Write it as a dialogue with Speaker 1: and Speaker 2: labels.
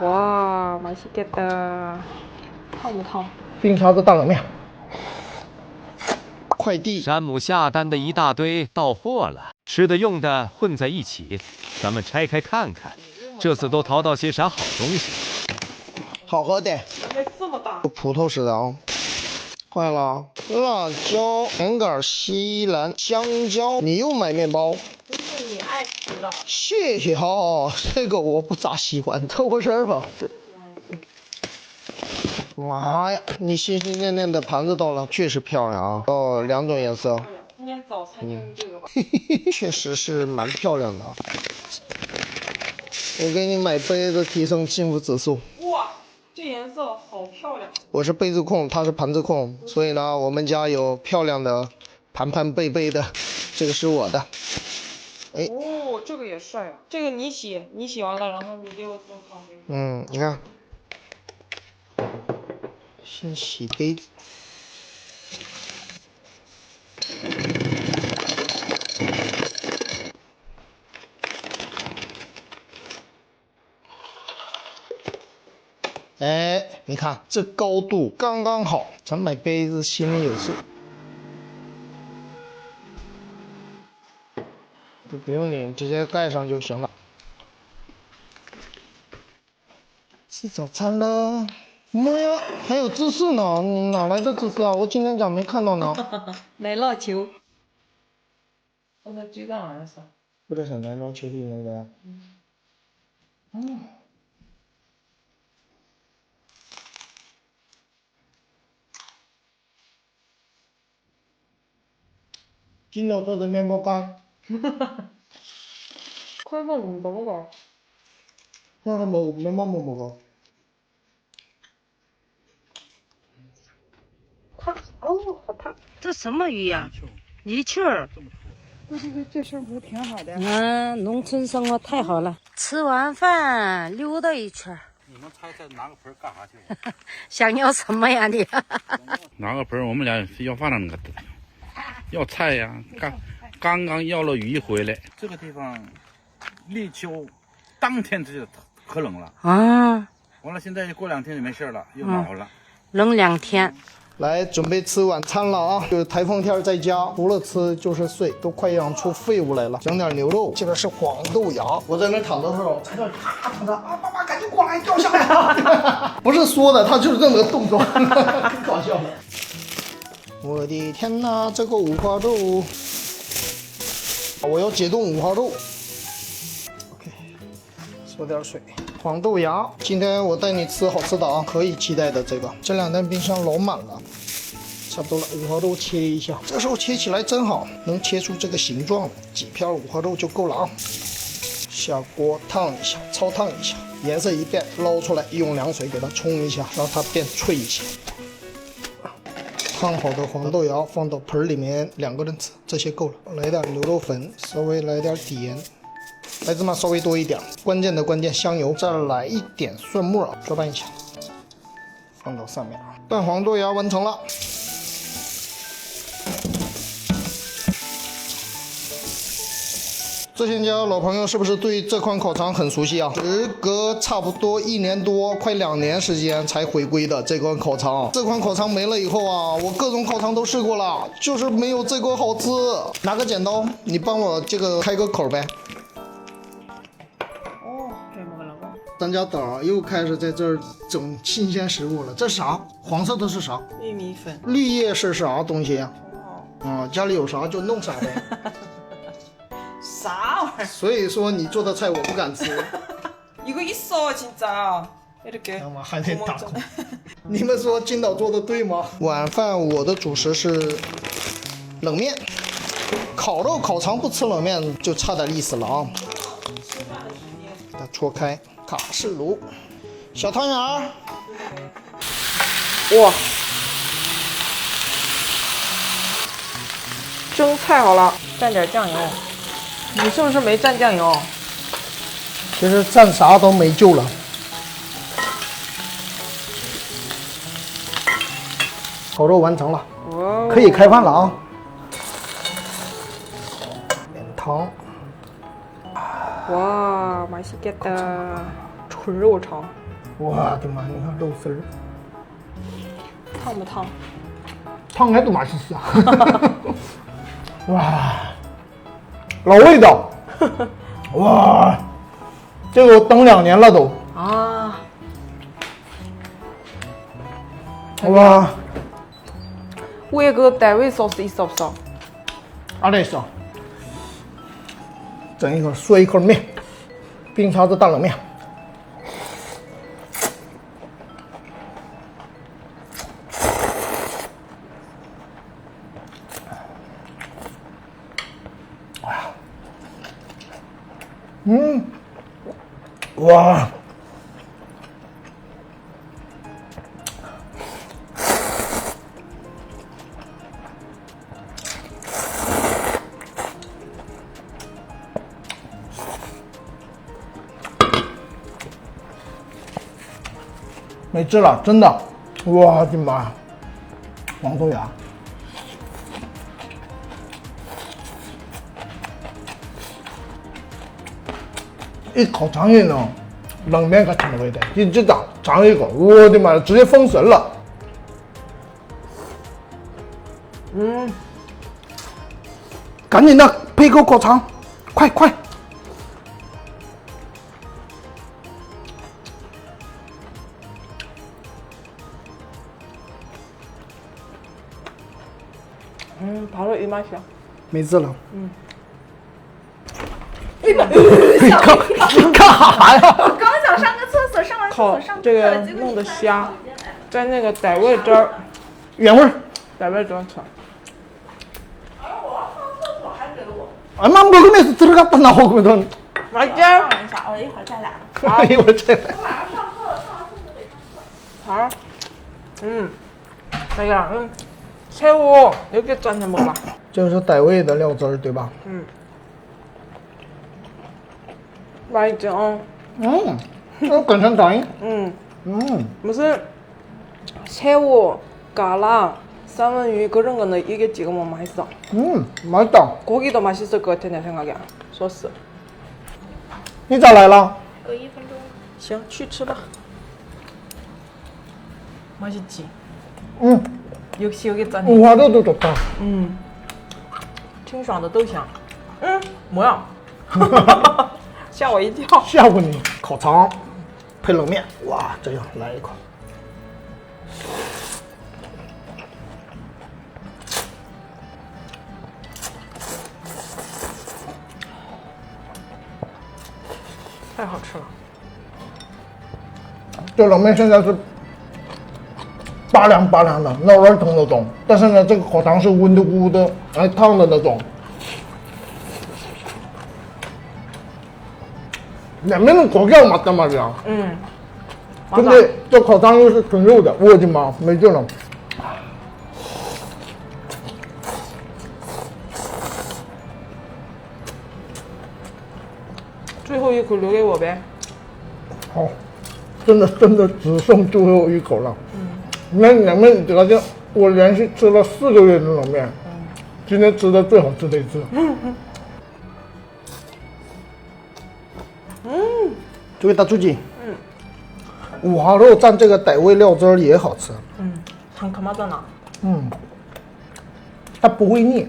Speaker 1: 哇，맛있겠다。烫不烫？
Speaker 2: 冰碴子大冷面。快递。
Speaker 3: 山姆下单的一大堆到货了，吃的用的混在一起，咱们拆开看看，这次都淘到些啥好东西？
Speaker 2: 好喝的。
Speaker 1: 这么大？
Speaker 2: 葡萄似的啊。坏了，辣椒、甜杆、西兰、香蕉。你又买面包？
Speaker 1: 这是你爱吃的。
Speaker 2: 谢谢哈，这个我不咋喜欢，凑合吃吧。妈呀，你心心念念的盘子到了，确实漂亮啊！哦，2种颜色。
Speaker 1: 今天早餐就用这个吧。
Speaker 2: 确實是蠻漂亮的。我給你買杯子提升幸福指數。
Speaker 1: 哇，這顏色好漂亮。我
Speaker 2: 是杯子控，他是盤子控，所以呢，我們家有漂亮的盤杯的，這個是我的。哎，
Speaker 1: 哦，這個也帥啊！這個你洗完了，然後你給我做咖啡。
Speaker 2: 嗯，你看，先洗杯子。哎，你看這高度剛剛好，咱買杯子心裡有數。不用擰，直接蓋上就行了。吃早餐了。媽呀，還有芝士呢！你哪來的芝士啊？我今天咋沒看到呢？
Speaker 1: 奶酪球。我在雞蛋玩啥？
Speaker 2: 不得是奶酪球裡那個。嗯。今早做的面包乾。
Speaker 1: 快放五包吧。
Speaker 2: 那還沒面包沒包。
Speaker 1: 它哦，好燙。
Speaker 4: 這什麼魚呀？泥鰍兒。
Speaker 1: 對，這生活挺好的。
Speaker 4: 農村生活太好了。吃完飯溜達一圈。
Speaker 5: 你們猜猜拿個盆幹啥去了？
Speaker 4: 想要什麼呀你？
Speaker 5: 拿個盆，我們倆非要飯那個要菜呀，剛剛要了魚回來。這個地方立秋當天就可冷了
Speaker 4: 啊。
Speaker 5: 完了，現在過2天就沒事了，又暖和了。
Speaker 4: 冷2天。
Speaker 2: 來準備吃晚餐了啊！就是颱風天在家，除了吃就是睡，都快養出廢物來了。整點牛肉，這個是黃豆芽。我在那躺的時候，在這躺着啊，爸爸趕緊過來掉下來了。不是說的，他就是這麼個動作，挺搞笑的。我的天哪，這個五花肉，我要解凍五花肉。OK， 說點水。黃豆芽，今天我帶你吃好吃的啊，可以期待的這個。這2袋冰箱老滿了，差不多了。五花肉切一下，這時候切起來真好，能切出這個形狀，幾片五花肉就夠了啊。下鍋燙一下，超燙一下，顏色一變，撈出來，用涼水給它沖一下，讓它變脆一些。燙好的黃豆芽放到盆裡面，2個人吃，這些夠了。來點牛肉粉，稍微來點底鹽。白芝麻稍微多一點，關鍵的關鍵香油，再來一點蒜末，攪拌一下，放到上面。蛋黃豆芽完成了。這些家老朋友是不是對這款烤腸很熟悉啊？時隔差不多1年多，快2年時間才回歸的這款烤腸。這款烤腸沒了以後啊，我各種烤腸都試過了，就是沒有這個好吃。拿個剪刀，你幫我這個開個口唄。咱家島又開始在這兒整新鮮食物了，這是啥？黃色的是啥？
Speaker 1: 玉米粉。
Speaker 2: 綠葉是啥東西呀？啊，家裡有啥就弄啥唄。
Speaker 1: 啥玩意兒？
Speaker 2: 所以說你做的菜我不敢吃。
Speaker 1: 이거 있어 진짜 이렇게.
Speaker 2: 還得打工。你們說金導做的對嗎？晚飯我的主食是冷麵，烤肉烤腸不吃冷麵就差點意思了啊。把它戳開。卡式爐，小湯圓兒，
Speaker 1: 哇，蒸菜好了，蘸點醬油。你是不是沒蘸醬油？
Speaker 2: 其實蘸啥都沒救了。烤肉完成了，可以開飯了啊！點糖。
Speaker 1: 哇，맛있겠다。純肉腸。
Speaker 2: 我的妈！你看肉絲兒，
Speaker 1: 燙不燙？
Speaker 2: 燙还都맛있어。哇，老味道。哇，这个我等2年了都。
Speaker 1: 아.
Speaker 2: 와.
Speaker 1: 위에 그 다이웨이 소스 있어 없어?
Speaker 2: 안에 있어. 整一口嗦一口面，冰碴子大冷面。哇！没治了，真的！我的妈！黄豆芽。 一口尝进去，冷面같은的味道，你知道，尝一口，我的妈，直接封神了。赶紧的，配口口尝，快快！
Speaker 1: 바로 이 맛이야.
Speaker 2: 没治了。你干啥呀？
Speaker 6: 我刚想上个厕所，上完厕
Speaker 1: 靠
Speaker 6: 所上
Speaker 1: 这个弄的虾，在那个傣味汁儿，
Speaker 2: 原味儿。
Speaker 1: 傣味汁儿吃。
Speaker 2: 엄마 먹으면서 들어갔다 나오거든.
Speaker 1: 맛있지?
Speaker 6: 放一下，我一会儿再来。
Speaker 2: 이거 제.
Speaker 1: 잘. 자기야, 새우 이렇게 짠해 먹어봐.
Speaker 2: 这是傣味的料汁儿，对吧？
Speaker 1: 맛있지?
Speaker 2: 괜찮다.
Speaker 1: 무슨 새우, 까랑,三文鱼 그런 거는 이게 찍으면 맛있어.
Speaker 2: 맛있다.
Speaker 1: 고기도 맛있을 것 같아 내 생각에. 소스.
Speaker 2: 你咋来了？
Speaker 6: 有1分钟。
Speaker 1: 行，去吃吧. 맛있지? 역시 여기 짠해.
Speaker 2: 우화로도 좋다.
Speaker 1: 清爽的豆香. 뭐야? 吓我一跳.
Speaker 2: 吓唬你，烤肠配冷面，哇，这样来一口。
Speaker 1: 太好吃了。
Speaker 2: 这冷面现在是拔凉拔凉的，闹热疼那种，但是呢，这个烤肠是温乎乎的，还烫的那种。면면은 고기하고 맞단 말이야.
Speaker 1: 맞아.
Speaker 2: 근데 저烤肠 又是纯肉的，我的妈，没劲了。
Speaker 1: 最后一口留给我呗。
Speaker 2: 好，真的只剩最后一口了。那冷面这个我连续吃了4个月的冷面，今天吃的最好吃的一次。就给它注记。五花肉蘸这个傣味料汁儿也好吃。
Speaker 1: 상큼하잖아.
Speaker 2: 它不会腻。